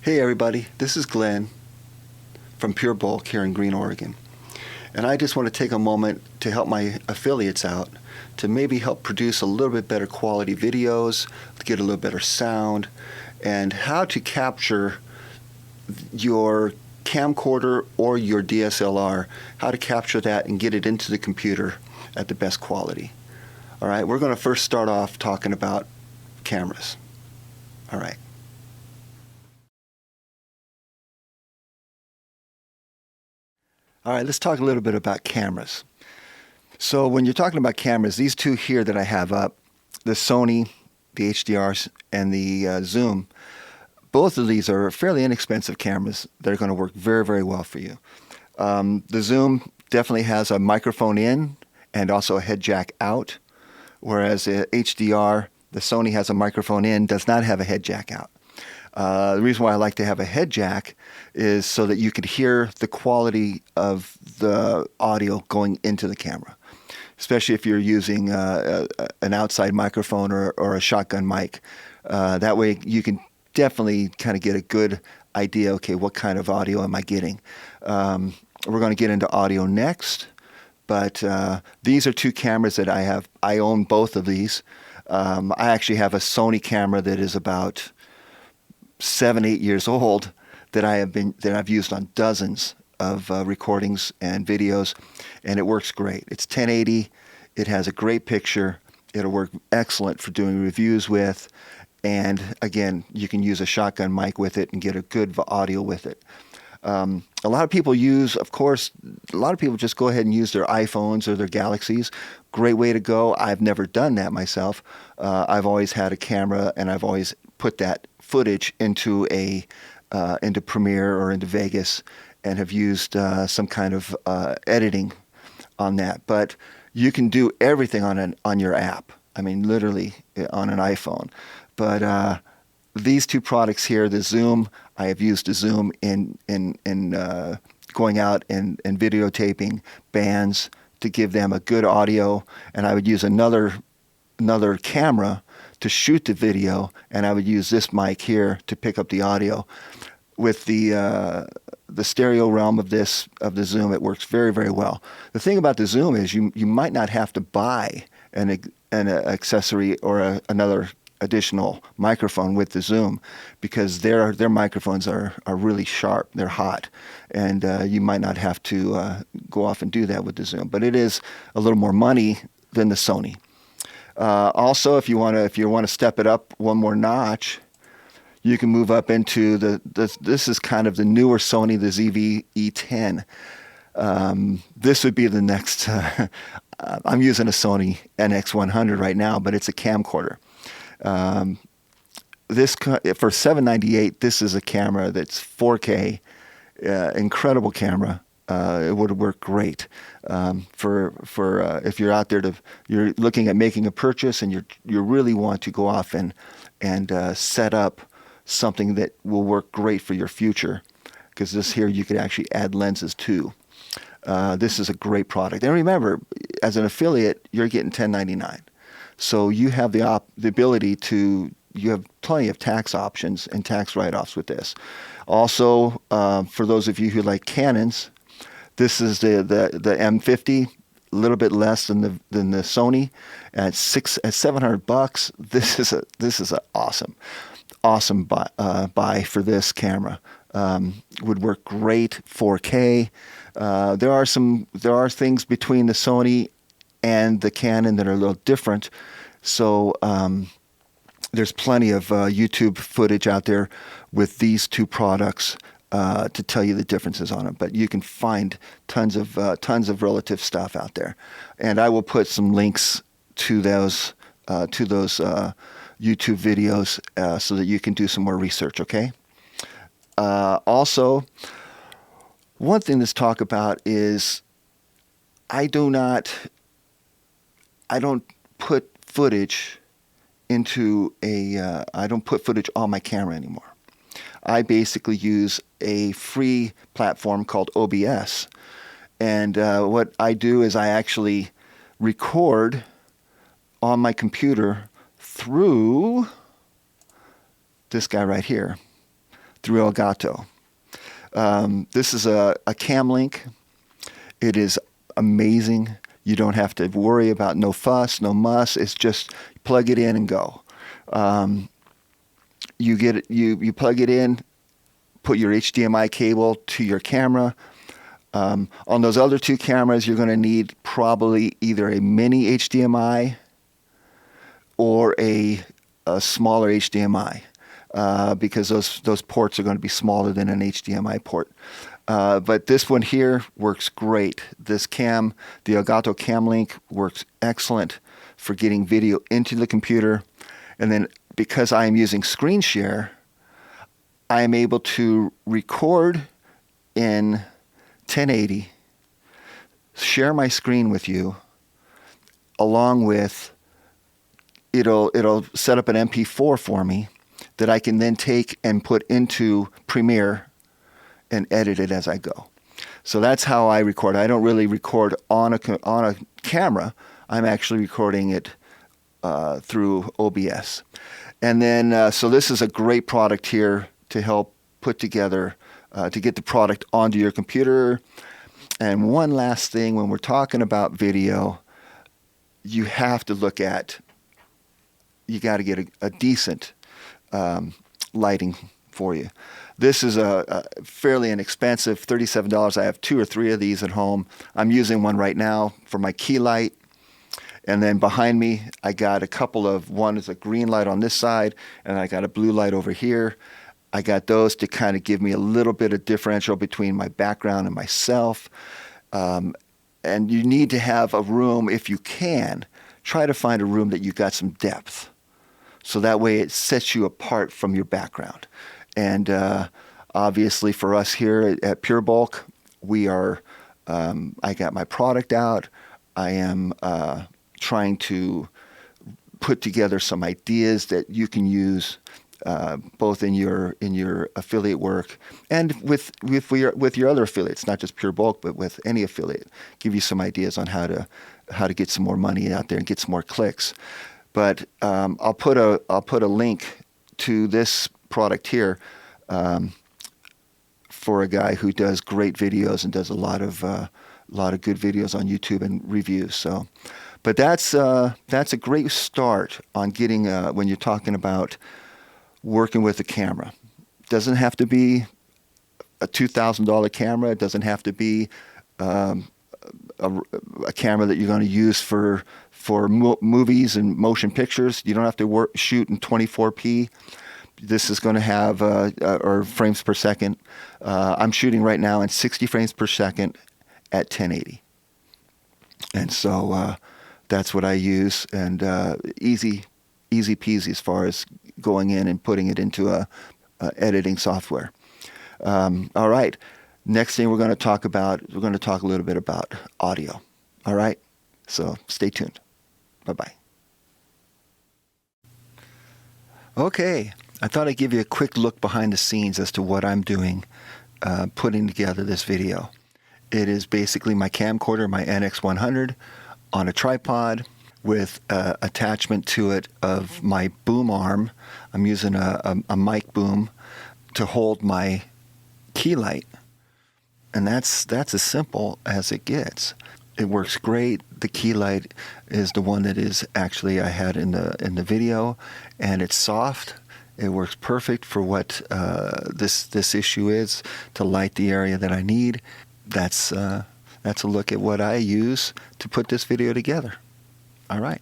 Hey everybody, this is Glenn from Pure Bulk here in Green, Oregon. And I just want to take a moment to help my affiliates out to maybe help produce a little bit better quality videos, to get a little better sound, and how to capture your camcorder or your DSLR, how to capture that and get it into the computer at the best quality. All right, we're going to first start off talking about cameras. All right. All right, let's talk a little bit about cameras. So when you're talking about cameras, these two here that I have up, the Sony, the HDRs, and the Zoom, both of these are fairly inexpensive cameras that are going to work very, very well for you. The Zoom definitely has a microphone in and also a head jack out, whereas the HDR, the Sony has a microphone in, does not have a head jack out. The reason why I like to have a head jack is so that you could hear the quality of the audio going into the camera, especially if you're using an outside microphone or a shotgun mic. That way you can definitely kind of get a good idea, okay, what kind of audio am I getting? We're going to get into audio next, but these are two cameras that I have. I own both of these. I actually have a Sony camera that is about 7-8 years old that I've used on dozens of recordings and videos, and it works great. It's 1080. It has a great picture. It'll work excellent for doing reviews with, and again, you can use a shotgun mic with it and get a good audio with it. A lot of people just go ahead and use their iPhones or their Galaxies. Great way to go. I've never done that myself. I've always had a camera, and I've always put that footage into Premiere or into Vegas, and have used some kind of editing on that. But you can do everything on your app. I mean, literally on an iPhone. But these two products here, the Zoom, I have used the Zoom in going out and videotaping bands to give them a good audio, and I would use another camera to shoot the video, and I would use this mic here to pick up the audio. With the stereo realm of the Zoom, it works very, very well. The thing about the Zoom is you might not have to buy an accessory or another additional microphone with the Zoom, because their microphones are really sharp. They're hot, and you might not have to go off and do that with the Zoom. But it is a little more money than the Sony. Also, if you want to step it up one more notch, you can move up into this is kind of the newer Sony, the ZV-E10. This would be the next. I'm using a Sony NX100 right now, but it's a camcorder. This for $798. This is a camera that's 4K, incredible camera. It would work great for if you're out there you're looking at making a purchase, and you really want to go off and set up something that will work great for your future, because this here you could actually add lenses to. This is a great product, and remember, as an affiliate, you're getting $10.99, so you have the ability to. You have plenty of tax options and tax write-offs with this. Also, for those of you who like Canons, this is the M50, a little bit less than the Sony, at $700. This is an awesome buy for this camera. Would work great 4K. There are things between the Sony and the Canon that are a little different. So there's plenty of YouTube footage out there with these two products to tell you the differences on them. But you can find tons of relative stuff out there, and I will put some links to those YouTube videos so that you can do some more research. Okay. Also, one thing to talk about is I don't put footage I don't put footage on my camera anymore. I basically use a free platform called OBS. And what I do is I actually record on my computer through this guy right here, through Elgato. This is a cam link. It is amazing. You don't have to worry about no fuss, no muss. It's just plug it in and go. You get it, you plug it in, put your HDMI cable to your camera. On those other two cameras, you're going to need probably either a mini HDMI or a smaller HDMI. Because those ports are going to be smaller than an HDMI port. But this one here works great. This cam, the Elgato Cam Link, works excellent for getting video into the computer. And then because I am using screen share, I am able to record in 1080, share my screen with you, along with it'll set up an MP4 for me that I can then take and put into Premiere and edit it as I go. So that's how I record. I don't really record on a camera. I'm actually recording it through OBS. And then, so this is a great product here to help put together, to get the product onto your computer. And one last thing, when we're talking about video, you have to look at, you got to get a decent lighting for you. This is a fairly inexpensive, $37. I have 2 or 3 of these at home. I'm using one right now for my key light. And then behind me, I got a couple of, one is a green light on this side, and I got a blue light over here. I got those to kind of give me a little bit of differential between my background and myself. And you need to have a room, if you can, try to find a room that you got some depth. So that way it sets you apart from your background. And obviously for us here at Pure Bulk, we are, I got my product out. I am trying to put together some ideas that you can use both in your affiliate work and with your other affiliates, not just Pure Bulk, but with any affiliate. Give you some ideas on how to get some more money out there and get some more clicks. But I'll put a link to this product here for a guy who does great videos and does a lot of good videos on YouTube and reviews. So, but that's a great start on getting when you're talking about working with a camera. Doesn't have to be a $2,000 camera. It doesn't have to be a camera that you're going to use for movies and motion pictures. You don't have to shoot in 24p. This is going to have or frames per second. I'm shooting right now in 60 frames per second at 1080, and so that's what I use. And easy peasy as far as going in and putting it into a editing software. All right. Next thing we're going to talk a little bit about audio. All right. So stay tuned. Bye-bye. Okay. I thought I'd give you a quick look behind the scenes as to what I'm doing putting together this video. It is basically my camcorder, my NX100, on a tripod with attachment to it of my boom arm. I'm using a mic boom to hold my key light. And that's as simple as it gets. It works great. The key light is the one that is actually I had in the video, and it's soft. It works perfect for what this issue is, to light the area that I need. That's a look at what I use to put this video together. All right.